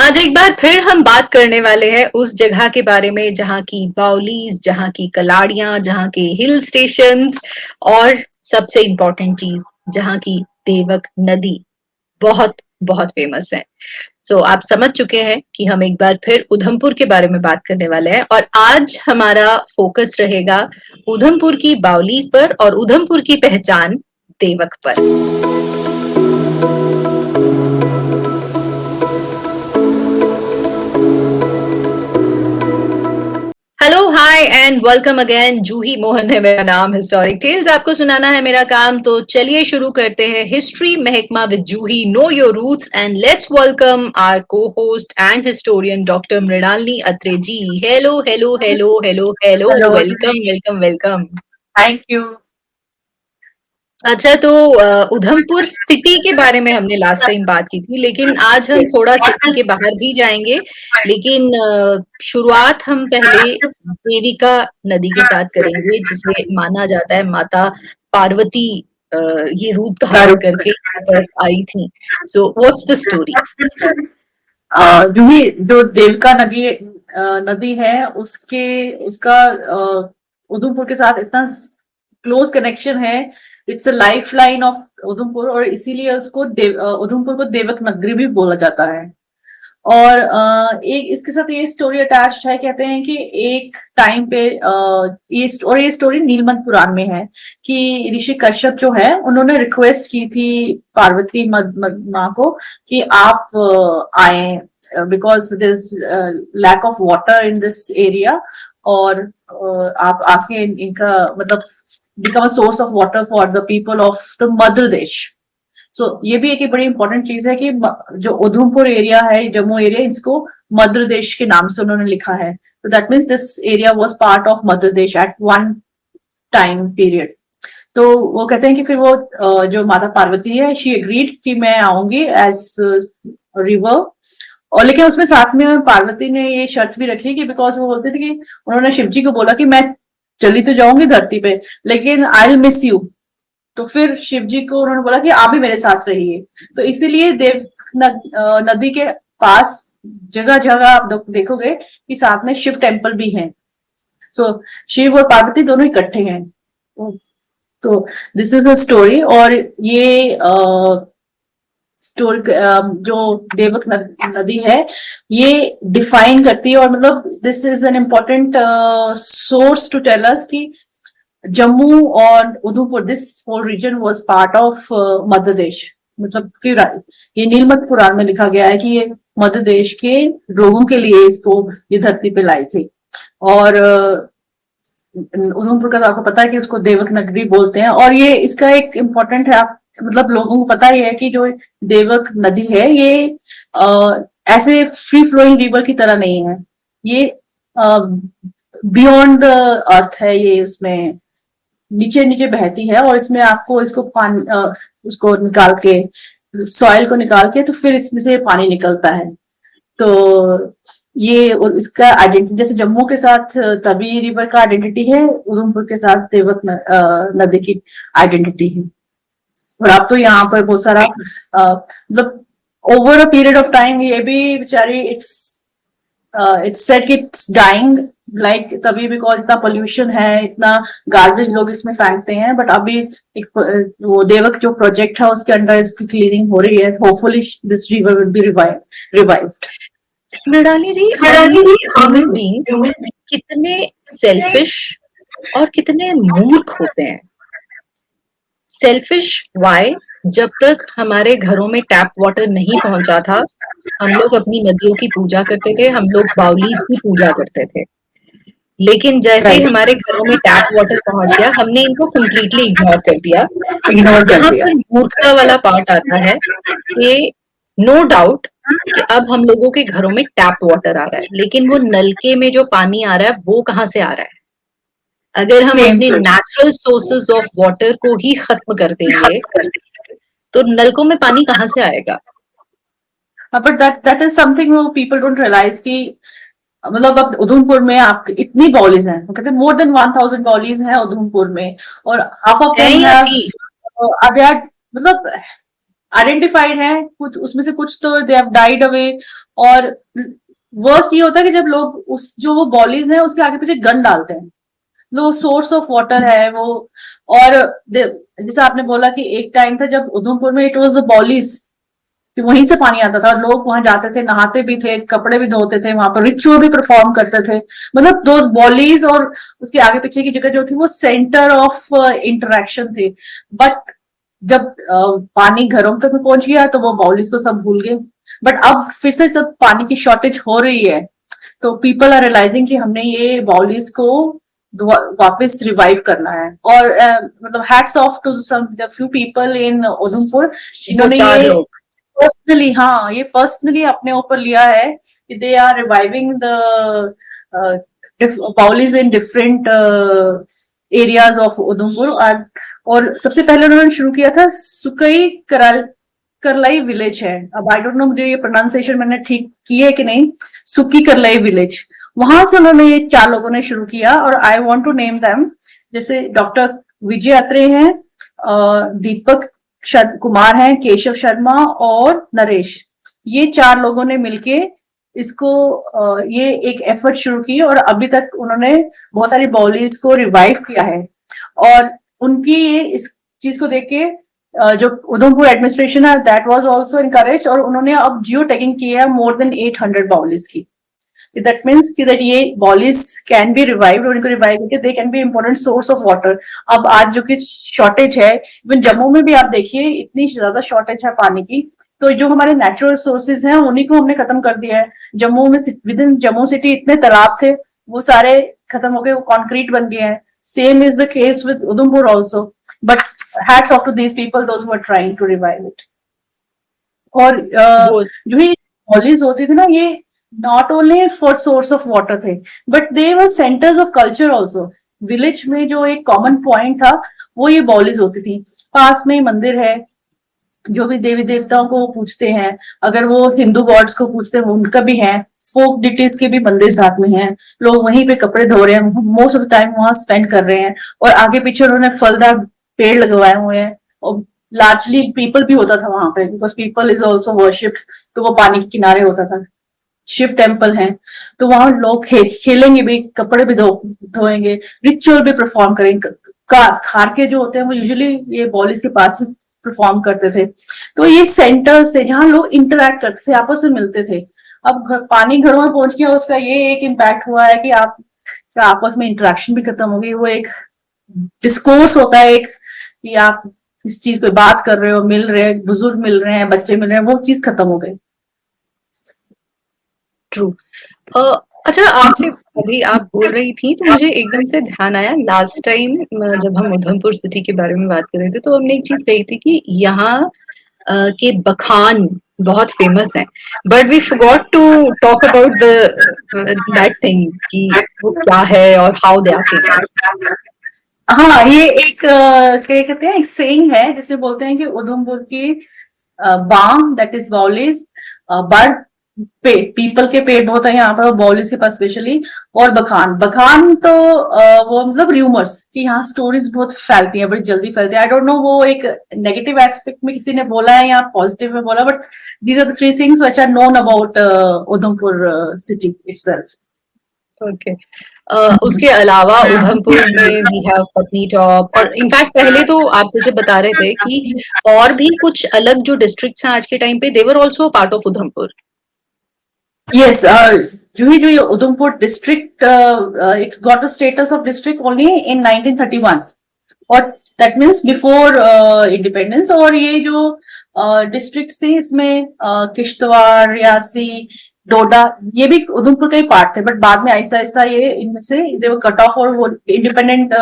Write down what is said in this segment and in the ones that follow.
आज एक बार फिर हम बात करने वाले हैं उस जगह के बारे में जहाँ की बाउलीज, जहाँ की कलाड़ियां, जहाँ के हिल स्टेशंस और सबसे इम्पोर्टेंट चीज जहाँ की देवक नदी बहुत बहुत फेमस है। सो आप समझ चुके हैं कि हम एक बार फिर उधमपुर के बारे में बात करने वाले हैं और आज हमारा फोकस रहेगा उधमपुर की बाउलीज पर और उधमपुर की पहचान देवक पर। Hello hi and welcome again. Juhi Mohan है मेरा नाम। हिस्टोरिक टेल्स आपको सुनाना है मेरा काम, तो चलिए शुरू करते हैं हिस्ट्री महकमा with Juhi. Know your roots and let's welcome our co host and historian doctor Mrinalini Atre ji. Hello hello hello hello hello, hello welcome welcome welcome. Thank you. अच्छा, तो उधमपुर सिटी के बारे में हमने लास्ट टाइम बात की थी, लेकिन आज हम थोड़ा सिटी के बाहर भी जाएंगे। लेकिन शुरुआत हम पहले देविका नदी के साथ करेंगे, जिसे माना जाता है माता पार्वती अ, ये रूप धारण करके यहाँ पर आई थी। So what's the story? Juhi जो देवका नदी है उसका उधमपुर के साथ इतना क्लोज कनेक्शन है। It's a life line of Udhampur और इसीलिए उधमपुर को देवक नगरी भी बोला जाता है। और एक इसके साथ ये स्टोरी अटैच्ड है। कहते हैं कि एक टाइम पे ये स्टोरी नीलमत पुराण में है कि ऋषि कश्यप जो है उन्होंने रिक्वेस्ट की थी पार्वती माँ को कि आप आए because this lack of water in this area. और आप आके इनका मतलब become a source of water for the people of the Madhya Desh. ये भी एक बड़ी इंपॉर्टेंट चीज है कि जो उधमपुर एरिया है, जम्मू एरिया, इसको मध्य देश के नाम से उन्होंने लिखा है। तो that means this area was part of Madhya Desh at one time period. तो वो कहते हैं कि फिर वो जो माता पार्वती है, शी एग्रीड कि मैं आऊंगी एज रिवर। और लेकिन उसमें साथ में पार्वती ने ये शर्त भी रखी कि बिकॉज वो बोलते थे कि उन्होंने शिव जी को बोला कि मैं चली तो जाऊंगी धरती पे, लेकिन आई विल मिस यू। तो फिर शिव जी को उन्होंने बोला कि आप भी मेरे साथ रहिए। तो इसीलिए नदी के पास जगह जगह आप देखोगे कि साथ में शिव टेम्पल भी है। शिव और पार्वती दोनों इकट्ठे हैं। तो दिस इज अ स्टोरी। और ये स्टोरी जो देवक नदी है ये डिफाइन करती है। और मतलब this is an important source to tell us कि जम्मू और Udhampur, this whole region was part of Madhya Desh. मतलब फिर ये नीलमत पुराण में लिखा गया है कि ये मध्य देश के लोगों के लिए इसको ये धरती पे लाई थी। और उधमपुर का तो आपको पता है कि उसको देवक नगरी बोलते हैं। और ये इसका एक इम्पोर्टेंट है, आप मतलब लोगों को पता ही है कि जो देवक नदी है ये ऐसे फ्री फ्लोइंग रिवर की तरह नहीं है। ये बियॉन्ड अर्थ है। ये उसमें नीचे नीचे बहती है और इसमें आपको इसको पानी उसको निकाल के, सॉइल को निकाल के, तो फिर इसमें से पानी निकलता है। तो ये और इसका आइडेंटिटी जैसे जम्मू के साथ तवी रिवर का आइडेंटिटी है, उधमपुर के साथ नदी की आइडेंटिटी है। और अब तो यहाँ पर बहुत सारा मतलब over a period of time ये भी बेचारी इट्स सेड कि इट्स डाइंग लाइक तभी बिकॉज इतना पोल्यूशन है, इतना गार्बेज लोग इसमें फेंकते हैं। बट अभी एक वो देवक जो प्रोजेक्ट है उसके अंडर इसकी क्लीनिंग हो रही है। Hopefully this river will be revived. Mrinali ji, हम ह्यूमन बींग्स कितने सेल्फिश और कितने मूर्ख होते हैं। Selfish why? जब तक हमारे घरों में टैप वाटर नहीं पहुंचा था, हम लोग अपनी नदियों की पूजा करते थे, हम लोग बाउलीज की पूजा करते थे। लेकिन जैसे ही राइट, हमारे घरों में टैप वाटर पहुंच गया, हमने इनको कंप्लीटली इग्नोर कर दिया। इग्नोर कर यहाँ दिया। पर मूर्खता वाला पार्ट आता है कि नो डाउट कि अब हम लोगों के घरों में टैप वाटर आ रहा है, लेकिन वो नलके में जो पानी आ रहा है वो कहाँ से आ रहा है? अगर हम सेम अपने नेचुरल सोर्सेस ऑफ वाटर को ही खत्म कर देंगे, तो नलकों में पानी कहाँ से आएगा? बट दैट इज समथिंग वो पीपल डोंट रियलाइज कि मतलब अब उधमपुर में आप इतनी बॉलीज हैं, वो कहते हैं मोर देन 1000 बॉलीज हैं उधमपुर में। और हाफ ऑफ है देम या हैव थी? मतलब आइडेंटिफाइड है, कुछ उसमें से कुछ तो दे हैव डाइड अवे। और वर्स्ट ये होता है कि जब लोग उस जो वो बॉलीज है उसके आगे पीछे गन डालते हैं, वो सोर्स ऑफ वाटर है वो। और जैसे आपने बोला कि एक टाइम था जब उधमपुर में इट वाज द बॉलीज, कि वहीं से पानी आता था, लोग वहां जाते थे, नहाते भी थे, कपड़े भी धोते थे, वहां पर रिचुअल भी परफॉर्म करते थे। मतलब दो बॉलीज और उसके आगे पीछे की जगह जो थी वो सेंटर ऑफ इंटरेक्शन थी। बट जब पानी घरों तक पहुंच गया तो वो बॉलीज को सब भूल गए। बट अब फिर से जब पानी की शॉर्टेज हो रही है तो पीपल आर रियलाइजिंग कि हमने ये बॉलीज को वापस रिवाइव करना है। और मतलब hats off to some few people in Udhampur दो जिन्होंने चार ये लोग। पर्सनली, हाँ ये पर्सनली अपने ऊपर लिया है कि दे आर रिवाइविंग द पॉलीज in different areas of Udhampur. और सबसे पहले उन्होंने शुरू किया था सुकई करलाई विलेज है, अब आई डोंट नो मुझे ये प्रोनाउंसिएशन मैंने ठीक की है कि नहीं, सुकी करलाई विलेज, वहां से उन्होंने ये 4 लोगों ने शुरू किया। और I want to name them, जैसे डॉक्टर विजय अत्रे हैं, दीपक कुमार हैं, केशव शर्मा और नरेश। ये 4 लोगों ने मिलके इसको ये एक एफर्ट शुरू की और अभी तक उन्होंने बहुत सारी बॉलीज को रिवाइव किया है। और उनकी ये इस चीज को देख के जो उधमपुर एडमिनिस्ट्रेशन है दैट वाज आल्सो इनकरेज, और उन्होंने अब जियो टैगिंग की है मोर देन 800 बॉलीज की। दैट मीन्स कि दैट ये बॉलीज कैन बी रिवाइव, और इनको रिवाइव करके they can be important source of water. अब आज जो कि शॉर्टेज है, इवन जम्मू में भी आप देखिए इतनी ज्यादा शॉर्टेज है पानी की, तो जो हमारे नेचुरल सोर्सेज हैं उन्हीं को हमने खत्म कर दिया है। जम्मू में विद इन जम्मू सिटी इतने तालाब थे, वो सारे खत्म हो गए, वो कॉन्क्रीट बन गए हैं। Same is the case with Udhampur also, but hats off to these people those who are trying to revive it. और वो जो ये बॉलीज होती थी ना, ये not only for source of water थे, but they were centres of culture also. Village में जो एक कॉमन पॉइंट था वो ये बॉलीज होती थी। पास में मंदिर है, जो भी देवी देवताओं को वो पूछते हैं, अगर वो हिंदू गॉड्स को पूछते हैं उनका भी है, फोक डिटीज के भी मंदिर साथ में हैं, लोग वहीं पे कपड़े धो रहे हैं, मोस्ट ऑफ द टाइम वहां स्पेंड कर रहे हैं। और आगे पीछे उन्होंने फलदार पेड़ लगवाए हुए हैं, और लार्जली पीपल भी होता था वहां पे, because people is also worshipped, तो वो पानी के किनारे होता था। शिव टेम्पल है, तो वहां लोग खेलेंगे भी, कपड़े भी धोएंगे, रिचुअल भी परफॉर्म करेंगे। खार के जो होते हैं वो यूजुअली ये बॉलीज के पास ही परफॉर्म करते थे। तो ये सेंटर्स थे जहां लोग इंटरेक्ट करते थे, आपस में मिलते थे। अब पानी घरों में पहुंच गया, उसका ये एक इम्पैक्ट हुआ है कि आप आपस में इंटरेक्शन भी खत्म हो गई। वो एक डिस्कोर्स होता है एक, कि आप इस चीज पे बात कर रहे हो, मिल रहे हैं, बुजुर्ग मिल रहे हैं, बच्चे मिल रहे हैं, वो चीज खत्म हो गई। ट्रू। अच्छा, आपसे अभी आप बोल रही थी तो मुझे एकदम से ध्यान आया, लास्ट टाइम जब हम उधमपुर सिटी के बारे में बात कर रहे थे तो हमने एक चीज कही थी कि यहाँ के बखान बहुत फेमस है, but we forgot to talk about the that thing कि वो क्या है और हाउ दे आर फेमस। हाँ, ये एक क्या कहते हैं, एक सेइंग है जिसमें बोलते हैं कि उधमपुर की बाम दैट इज बॉलीज, बर्ड पीपल के पेड़ बहुत है यहाँ पर बॉलीज के पास स्पेशली। और बखान, बखान तो वो मतलब र्यूमर्स कि यहाँ स्टोरीज बहुत फैलती हैं, बड़ी जल्दी फैलती है। आई डोंट नो वो एक नेगेटिव एस्पेक्ट में किसी ने बोला है या पॉजिटिव में बोला, but these are the 3 things which are known about Udhampur city itself. Okay. उसके अलावा उधमपुर में वी हैव पत्नी टॉप, और इनफैक्ट पहले तो आप जैसे बता रहे थे कि और भी कुछ अलग जो डिस्ट्रिक्ट्स हैं आज के टाइम पे, they were also part of Udhampur. Yes, जो ये Udhampur district it got the status of district only in 1931, और that means before independence। और ये जो डिस्ट्रिक्ट थी इसमें किश्तवाड़, रियासी, डोडा, ये भी उधमपुर का ही पार्ट थे, बट बाद में आहिस्ता आहिस्ता ये इनमें से दे वर कट ऑफ और वो इंडिपेंडेंट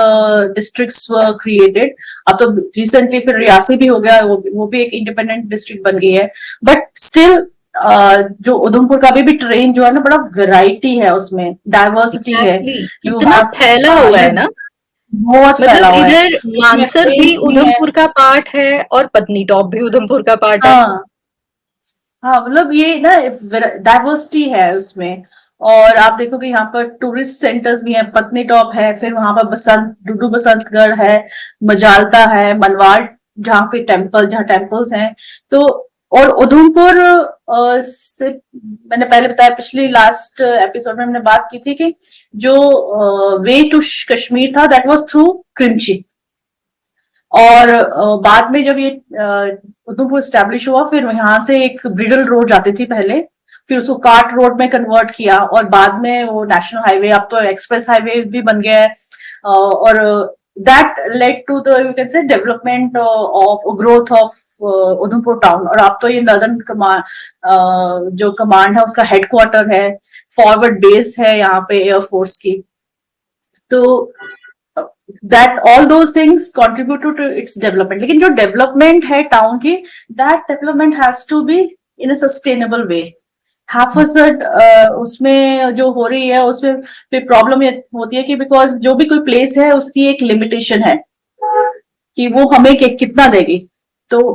डिस्ट्रिक्ट्स क्रिएटेड। अब तो रिसेंटली फिर रियासी भी हो गया, वो भी एक इंडिपेंडेंट डिस्ट्रिक्ट बन गई है। बट स्टिल जो उधमपुर का अभी भी ट्रेन जो है ना, बड़ा वैरायटी है उसमें, डाइवर्सिटी है। एग्जैक्टली, यू इतना हैव फैला हुआ है ना, बहुत फैला मतलब हुआ है, इधर इसमें मानसर भी प्लेन्स भी है। उधमपुर का पार्ट है और पत्नी टॉप भी उधमपुर का पार्ट है। हाँ हाँ, मतलब ये ना डाइवर्सिटी है उसमें। और आप देखोगे यहाँ पर टूरिस्ट सेंटर्स भी हैं, पत्नी टॉप है, फिर वहां पर डुडू बसंतगढ़ है, मजालता है, मनवाड़, जहाँ पे टेम्पल्स हैं। तो और उधमपुर से मैंने पहले बताया, पिछली लास्ट एपिसोड में हमने बात की थी कि जो वे टू कश्मीर था दैट वाज थ्रू क्रिंची, और बाद में जब ये उधमपुर स्टैब्लिश हुआ, फिर यहाँ से एक ब्रिडल रोड जाती थी पहले, फिर उसको कार्ट रोड में कन्वर्ट किया, और बाद में वो नेशनल हाईवे, अब तो एक्सप्रेस हाईवे भी बन गया है, और that led to the you can say development of growth of Udhampur town. और अब तो ये नॉर्दर्न कमांड जो कमांड है उसका हेडक्वार्टर है, फॉरवर्ड बेस है यहाँ पे एयरफोर्स की। तो that all those things contributed to its development, लेकिन जो डेवलपमेंट है टाउन की, that development has to be in a sustainable way। हाफसड उसमें जो हो रही है उसमें फिर प्रॉब्लम ये होती है कि बिकॉज जो भी कोई प्लेस है उसकी एक लिमिटेशन है कि वो हमें कितना देगी, तो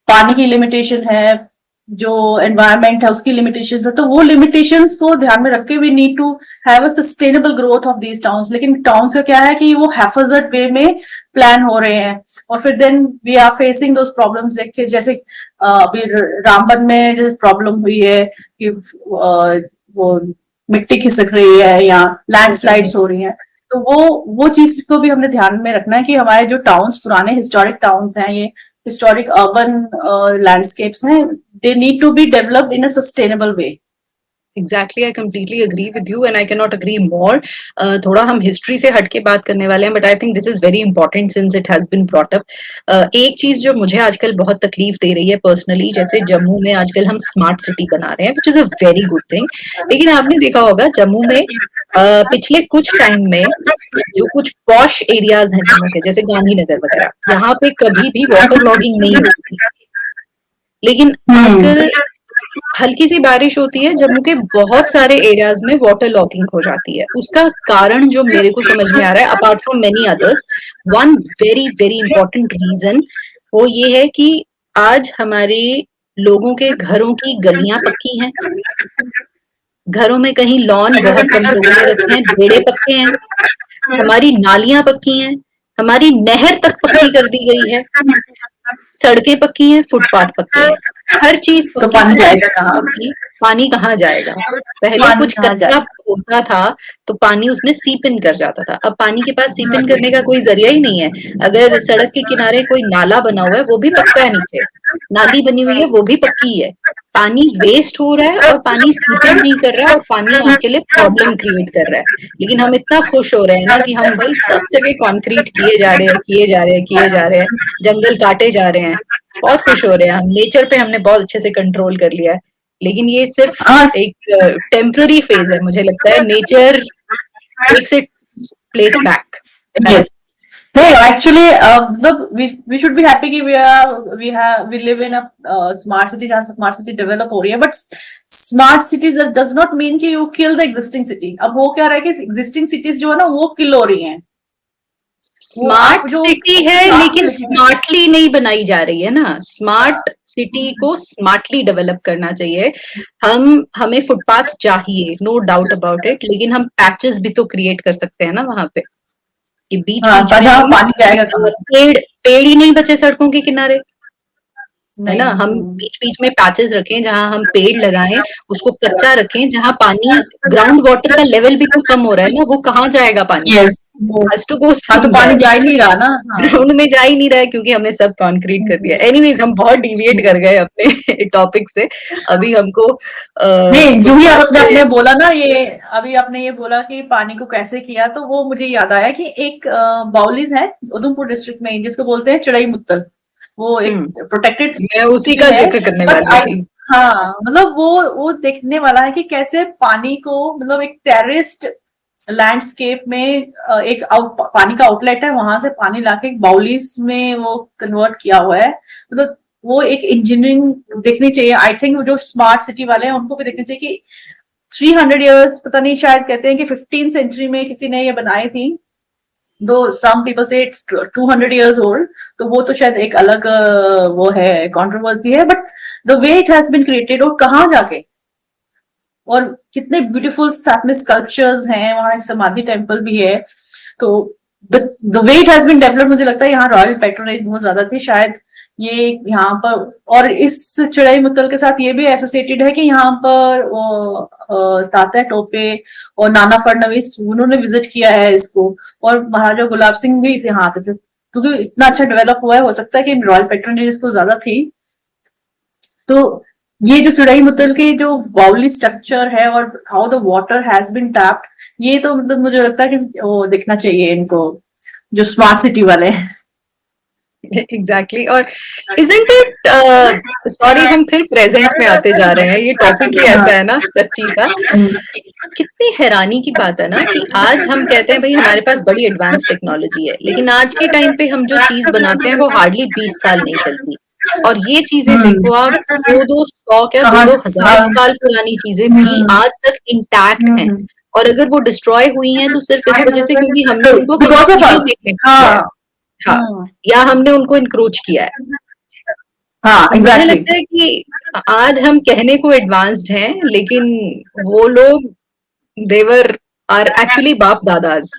पानी की लिमिटेशन है, जो एनवायरमेंट है उसकी लिमिटेशंस है, तो वो लिमिटेशंस को ध्यान में रख के we need to have a sustainable growth of these towns. लेकिन टाउन्स का क्या है कि वो हैफर्ड वे में प्लान हो रहे हैं, और फिर then we are facing those problems. देखिए जैसे अभी रामबन में जो प्रॉब्लम हुई है कि वो मिट्टी खिसक रही है या लैंडस्लाइड्स हो रही हैं, तो वो चीज को भी हमने ध्यान में रखना है कि हमारे जो टाउन्स, पुराने हिस्टोरिक टाउन्स हैं, ये historic urban landscapes हैं, they need to be developed in a sustainable way। Exactly, I completely agree with you and I cannot agree more. थोड़ा हम हिस्ट्री से हटके बात करने वाले हैं, but I think this is very important since it has been brought up. एक चीज जो मुझे आजकल बहुत तकलीफ दे रही है पर्सनली, जैसे जम्मू में आजकल हम स्मार्ट सिटी बना रहे हैं, which is a very good thing, लेकिन आपने देखा होगा जम्मू में पिछले कुछ टाइम में जो कुछ पॉश एरियाज हैं जम्मू के, जैसे गांधीनगर वगैरह, यहाँ पे कभी भी वाटर लॉगिंग नहीं होती थी, लेकिन आजकल हल्की सी बारिश होती है, जम्मू के बहुत सारे एरियाज में वाटर लॉगिंग हो जाती है। उसका कारण जो मेरे को समझ में आ रहा है, apart from many others, one very very important reason वो ये है कि आज हमारे लोगों के घरों की गलियां पक्की हैं, घरों में कहीं लॉन बहुत कम लोगों ने रखे हैं, बेड़े पक्के हैं, हमारी नालियां पक्की हैं, हमारी नहर तक पक्की कर दी गई है, सड़कें पक्की हैं, फुटपाथ पक्के हैं, हर चीज तो पानी जाएगा कहाँ? पक्की। पानी कहाँ जाएगा? पहले कुछ कचरा होता था तो पानी उसमें सीप इन कर जाता था, अब पानी के पास सीप इन करने का कोई जरिया ही नहीं है। अगर सड़क के किनारे कोई नाला बना हुआ है वो भी पक्का है, नीचे नाली बनी हुई है वो भी पक्की है, पानी वेस्ट हो रहा है और पानी सीप इन नहीं कर रहा है और पानी आपके लिए प्रॉब्लम क्रिएट कर रहा है। लेकिन हम इतना खुश हो रहे हैं ना कि हम भाई सब जगह कंक्रीट किए जा रहे हैं, किए जा रहे हैं, किए जा रहे हैं, जंगल काटे जा रहे हैं, बहुत खुश हो रहे हैं हम, नेचर पे हमने बहुत अच्छे से कंट्रोल कर लिया है। लेकिन ये सिर्फ एक टेम्पररी फेज है, मुझे लगता है nature takes it place back. Yes. No, actually, we should be happy कि we live in a smart city जहाँ smart city develop हो रही है, but smart cities does not mean कि you kill the existing city। अब वो क्या रहा है कि existing cities जो है ना वो kill हो रही हैं। स्मार्ट सिटी है लेकिन स्मार्टली नहीं बनाई जा रही है ना, स्मार्ट सिटी को स्मार्टली डेवलप करना चाहिए। हमें फुटपाथ चाहिए, नो डाउट अबाउट इट, लेकिन हम पैचेस भी तो क्रिएट कर सकते हैं ना वहां पे, कि बीच बीच में पानी जाएगा, पेड़ ही नहीं बचे सड़कों के किनारे, है ना, हम बीच बीच में पैचेस रखें जहां हम पेड़ लगाएं, उसको कच्चा रखें, जहां पानी ग्राउंड वाटर का लेवल भी तो कम हो रहा है ना, वो कहाँ जाएगा पानी? तो पानी जा ही नहीं रहा ना, ग्राउंड में जा ही नहीं रहा है क्योंकि हमने सब कंक्रीट कर दिया। एनीवेज हम बहुत डिविएट कर गए अपने टॉपिक से। अभी हमको नहीं, जो ही आपने बोला ना, ये अभी आपने ये बोला कि पानी को कैसे किया, तो वो मुझे याद आया कि एक बाउलीज है उधमपुर डिस्ट्रिक्ट में जिसको बोलते हैं चिड़ई मुत्तल, वो एक प्रोटेक्टेड, मैं उसी का जिक्र करने वाली थी। हाँ, मतलब वो देखने वाला है कि कैसे पानी को, मतलब एक टेरेस्ड लैंडस्केप में एक पानी का आउटलेट है, वहां से पानी लाके एक बाउलीज में वो कन्वर्ट किया हुआ है। मतलब वो एक इंजीनियरिंग देखनी चाहिए। आई थिंक जो स्मार्ट सिटी वाले हैं उनको भी देखनी चाहिए कि 300 इयर्स, पता नहीं, शायद कहते हैं कि 15th सेंचुरी में किसी ने ये बनाई थी, दो सम पीपल से इट्स 200 इयर्स ओल्ड, तो वो तो शायद एक अलग वो है, कंट्रोवर्सी है, but the way it has been created, और कहाँ जाके, और कितने ब्यूटीफुल साथ में स्कल्पचर्स हैं, वहां एक समाधि टेम्पल भी है। तो the way it has been developed, मुझे लगता है यहाँ रॉयल पैट्रोनेज बहुत ज्यादा थी, शायद ये यहाँ पर, और इस चिड़ई मुत्तल के साथ ये भी एसोसिएटेड है कि यहाँ पर वो तात्या टोपे और नाना फडणवीस उन्होंने विजिट किया है इसको, और महाराजा गुलाब सिंह भी इसे यहाँ आते थे, क्योंकि इतना अच्छा डेवलप हुआ है, हो सकता है कि रॉयल पेट्रोनेज इसको ज्यादा थी। तो ये जो चिड़ई मुत्तल की जो बाउली स्ट्रक्चर है और how the water has been tapped, ये तो मतलब मुझे लगता है कि वो देखना चाहिए इनको, जो स्मार्ट सिटी वाले हैं। एग्जैक्टली। और इजंट इट, सॉरी हम फिर प्रेजेंट में आते जा रहे हैं, ये टॉपिक ही ऐसा है ना टच्ची सा। कितनी हैरानी की बात है ना कि आज हम कहते हैं भाई हमारे पास बड़ी एडवांस टेक्नोलॉजी है, लेकिन आज के टाइम पे हम जो चीज बनाते हैं वो हार्डली 20 साल नहीं चलती। और ये चीजें देखो आप, 200 क्या 2-2 हजार साल पुरानी चीजें भी आज तक इंटैक्ट हैं। और अगर वो डिस्ट्रॉय हुई हैं तो सिर्फ इस वजह से क्योंकि हमने उनको कंटिन्यू देखने को किया है। हाँ, या हमने उनको इंक्रोच किया है। हाँ तो मुझे लगता है कि आज हम कहने को एडवांस्ड हैं, लेकिन वो लोग देवर आर एक्चुअली बाप दादाज।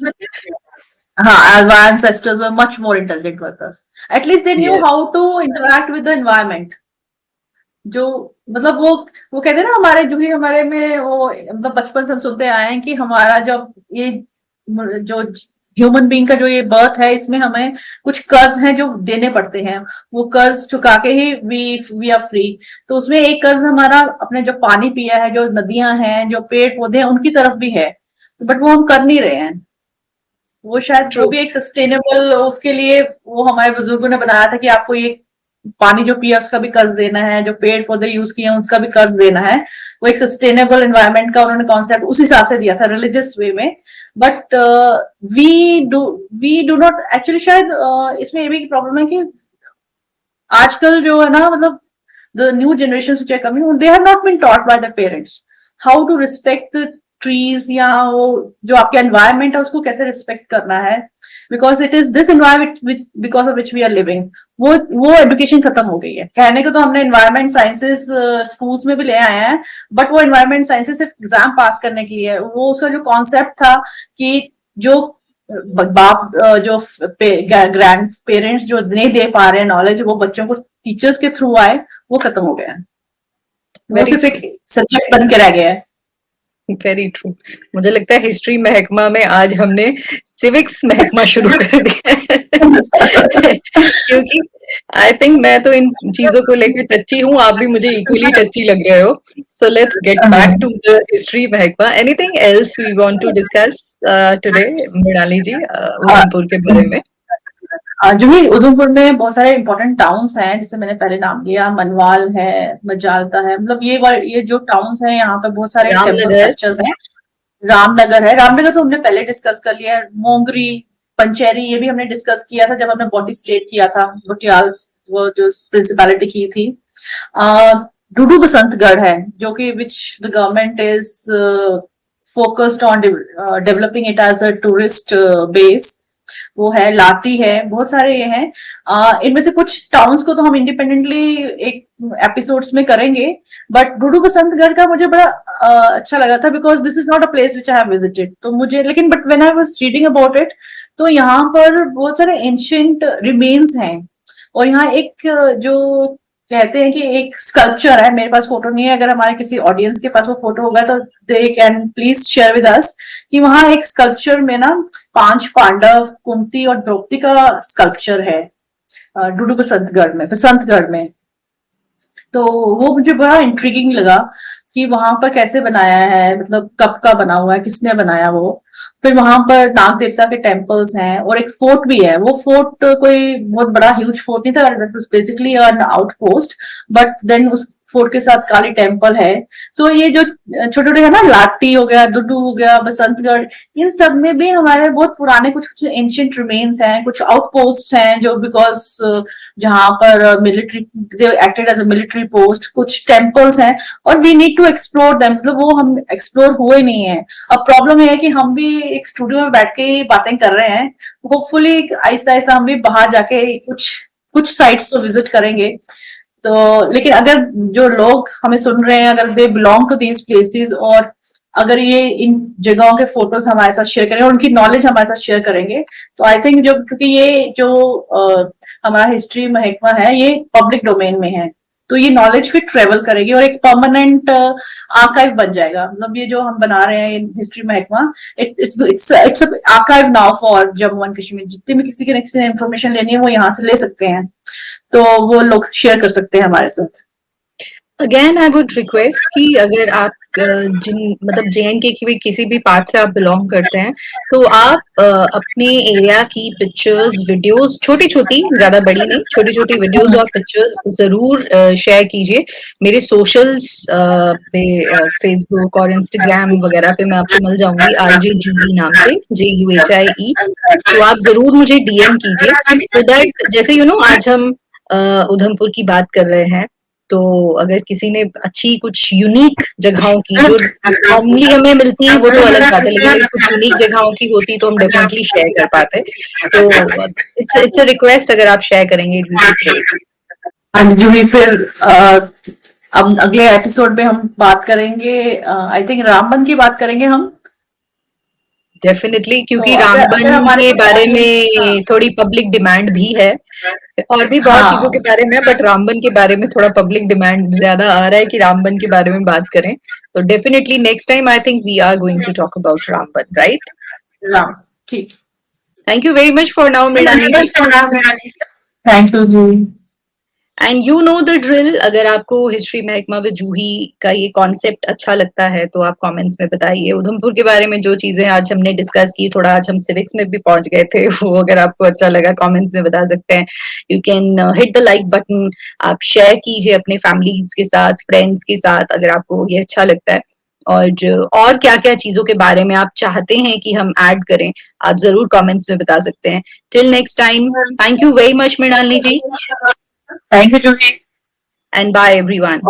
हाँ, our ancestors were much more intelligent workers. At least they knew Yes. how to interact with the environment. जो मतलब वो कहते हैं ना, हमारे जो ही हमारे में वो मतलब बचपन से हम सुनते आए हैं कि हमारा जब ये जो ह्यूमन बीइंग का जो ये बर्थ है, इसमें हमें कुछ कर्ज हैं जो देने पड़ते हैं, वो कर्ज चुका के ही वी आर फ्री। तो उसमें एक कर्ज हमारा अपने जो पानी पिया है, जो नदियां हैं, जो पेड़ पौधे हैं, उनकी तरफ भी है, बट वो हम कर नहीं रहे हैं। वो शायद वो True. भी एक सस्टेनेबल, उसके लिए वो हमारे बुजुर्गों ने बनाया था कि आपको ये पानी जो पिया उसका भी कर्ज देना है, जो पेड़ पौधे यूज किए हैं उसका भी कर्ज देना है। वो एक सस्टेनेबल एनवायरनमेंट का उन्होंने कॉन्सेप्ट उस हिसाब से दिया था, रिलीजियस वे में। But we do not actually, शायद इसमें ये भी प्रॉब्लम है कि आजकल जो है ना, मतलब the new generation which are coming, they have not been taught by their parents how to respect the trees, या वो जो आपके एनवायरमेंट है उसको कैसे रिस्पेक्ट करना है, because it is this environment because of which we are living. वो एजुकेशन खत्म हो गई है। कहने को तो हमने एनवायरमेंट साइंसेस स्कूल्स में भी ले आए हैं, बट वो एनवायरमेंट साइंसेस सिर्फ एग्जाम पास करने के लिए है। वो उसका जो कॉन्सेप्ट था कि जो बाप जो ग्रैंड पेरेंट्स जो नहीं दे पा रहे हैं नॉलेज, वो बच्चों को टीचर्स के थ्रू आए, वो खत्म हो गया है। वो Very सिर्फ true. एक सब्जेक्ट बन के रह गया है। Very true. मुझे लगता है हिस्ट्री महकमा में आज हमने सिविक्स महकमा शुरू कर दिया है। क्योंकि आई थिंक मैं तो इन चीजों को लेकर टच्ची हूँ, आप भी मुझे इक्वली टच्ची लग रहे हो। So let's get back to the history महकमा। Anything else we want to discuss today Mrinali ji, Udhampur के बारे में? जो ही उधमपुर में बहुत सारे इंपॉर्टेंट टाउन्स हैं, जैसे मैंने पहले नाम लिया, मनवाल है, मजालता है, मतलब ये जो टाउन्स हैं, यहाँ पे बहुत सारे टेम्पल स्ट्रक्चर्स हैं। रामनगर है, रामनगर तो हमने पहले डिस्कस कर लिया है। मोंगरी, पंचेरी, ये भी हमने डिस्कस किया था जब हमने बॉडी स्टेट किया था, बुटियाल वो जो प्रिंसिपैलिटी की थी। डूडू बसंतगढ़ है, जो कि which the government is focused on developing it as a tourist base. वो है, लाटी है, बहुत सारे ये हैं। इनमें से कुछ टाउन्स को तो हम इंडिपेंडेंटली एक एपिसोड्स में करेंगे, बट डूडू बसंतगढ़ का मुझे बड़ा अच्छा लगा था, because this is not a place which I have visited. तो मुझे लेकिन but when I was reading about it, तो यहाँ पर बहुत सारे एंशिएंट रिमेन्स हैं। और यहाँ एक जो कहते हैं कि एक स्कल्पचर है, मेरे पास फोटो नहीं है, अगर हमारे किसी ऑडियंस के पास वो फोटो होगा तो they can please share with us, कि वहां एक स्कल्पचर में ना 5 पांडव, कुंती और द्रौपदी का स्कल्पचर है डूडू बसंतगढ़ में। तो वो मुझे बड़ा इंट्रिगिंग लगा कि वहां पर कैसे बनाया है, मतलब कब का बना हुआ है, किसने बनाया वो। फिर वहां पर नाग देवता के टेम्पल्स हैं, और एक फोर्ट भी है। वो फोर्ट कोई बहुत बड़ा ह्यूज फोर्ट नहीं था, basically an outpost, but then उस फोर्ट के साथ काली टेम्पल है। सो ये जो छोटे छोटे है ना, लाटी हो गया, डुडू हो गया, बसंतगढ़, इन सब में भी हमारे बहुत पुराने कुछ कुछ एंशिएंट रिमेन्स हैं, कुछ आउटपोस्ट हैं, जो बिकॉज जहां पर military acted as a military post, कुछ टेम्पल्स हैं, और we need to explore them. मतलब वो हम एक्सप्लोर हुए नहीं है। अब प्रॉब्लम ये है कि हम भी एक स्टूडियो में बैठ के बातें कर रहे हैं, होपफुली आहिस्ता आहिस्ता हम भी बाहर जाके कुछ साइट्स तो विजिट करेंगे। तो लेकिन अगर जो लोग हमें सुन रहे हैं, अगर they belong to these places, और अगर ये इन जगहों के फोटोज हमारे साथ शेयर करेंगे और उनकी नॉलेज हमारे साथ शेयर करेंगे, तो आई थिंक जो, क्योंकि ये जो हमारा हिस्ट्री महकमा है ये पब्लिक डोमेन में है, तो ये नॉलेज फिर ट्रेवल करेगी और एक परमानेंट आर्काइव बन जाएगा। मतलब ये जो हम बना रहे हैं हिस्ट्री महकमा, it's archive now for Jammu and Kashmir. जितने भी किसी के इन्फॉर्मेशन लेनी है वो यहाँ से ले सकते हैं, तो वो लोग शेयर कर सकते हैं हमारे साथ। अगेन आई वुड रिक्वेस्ट कि अगर आप जिन मतलब JNK की भी किसी भी पार्ट से आप बिलोंग करते हैं, तो आप अपने एरिया की पिक्चर्स, वीडियोस, छोटी छोटी, ज्यादा बड़ी नहीं, छोटी छोटी वीडियोस और पिक्चर्स जरूर शेयर कीजिए। मेरे सोशल्स पे फेसबुक और इंस्टाग्राम वगैरह पे मैं आपको मिल जाऊंगी RJ जूही नाम से, JUHIE। तो आप जरूर मुझे DM कीजिए, सो दैट जैसे आज हम उधमपुर की बात कर रहे हैं, तो अगर किसी ने अच्छी कुछ यूनिक जगहों की, जो नॉर्मली हमें मिलती है वो तो अलग बात है, लेकिन अगर कुछ यूनिक जगहों की होती तो हम डेफिनेटली शेयर कर पाते। सो इट्स अ रिक्वेस्ट, अगर आप शेयर करेंगे इट विल बी ग्रेट। हाँ जी जूही, फिर अब अगले एपिसोड में हम बात करेंगे, आई थिंक रामबन की बात करेंगे हम। डेफिनेटली, तो क्योंकि अगर रामबन हमारे के बारे हाँ में थोड़ी पब्लिक डिमांड भी है, और भी बहुत चीजों के हाँ बारे में, बट रामबन के बारे में थोड़ा पब्लिक डिमांड ज्यादा आ रहा है कि रामबन के बारे में बात करें। तो definitely next time I think we are going to talk about Ramban, right? Ram, ठीक। Thank you very much for now, Mrinali ji. Thank you ji. And you know the drill, अगर आपको हिस्ट्री महकमा विद जूही का ये कॉन्सेप्ट अच्छा लगता है तो आप कमेंट्स में बताइए। उधमपुर के बारे में जो चीजें आज हमने डिस्कस की, थोड़ा आज हम सिविक्स में भी पहुंच गए थे, वो अगर आपको अच्छा लगा कमेंट्स में बता सकते हैं। You can hit the like button, आप शेयर कीजिए अपने फैमिलीज के साथ, फ्रेंड्स के साथ, अगर आपको ये अच्छा लगता है। और क्या क्या चीजों के बारे में आप चाहते हैं कि हम ऐड करें, आप जरूर कमेंट्स में बता सकते हैं। Till next time, thank you very much Mrinalini ji, thank you Juhi. and bye everyone.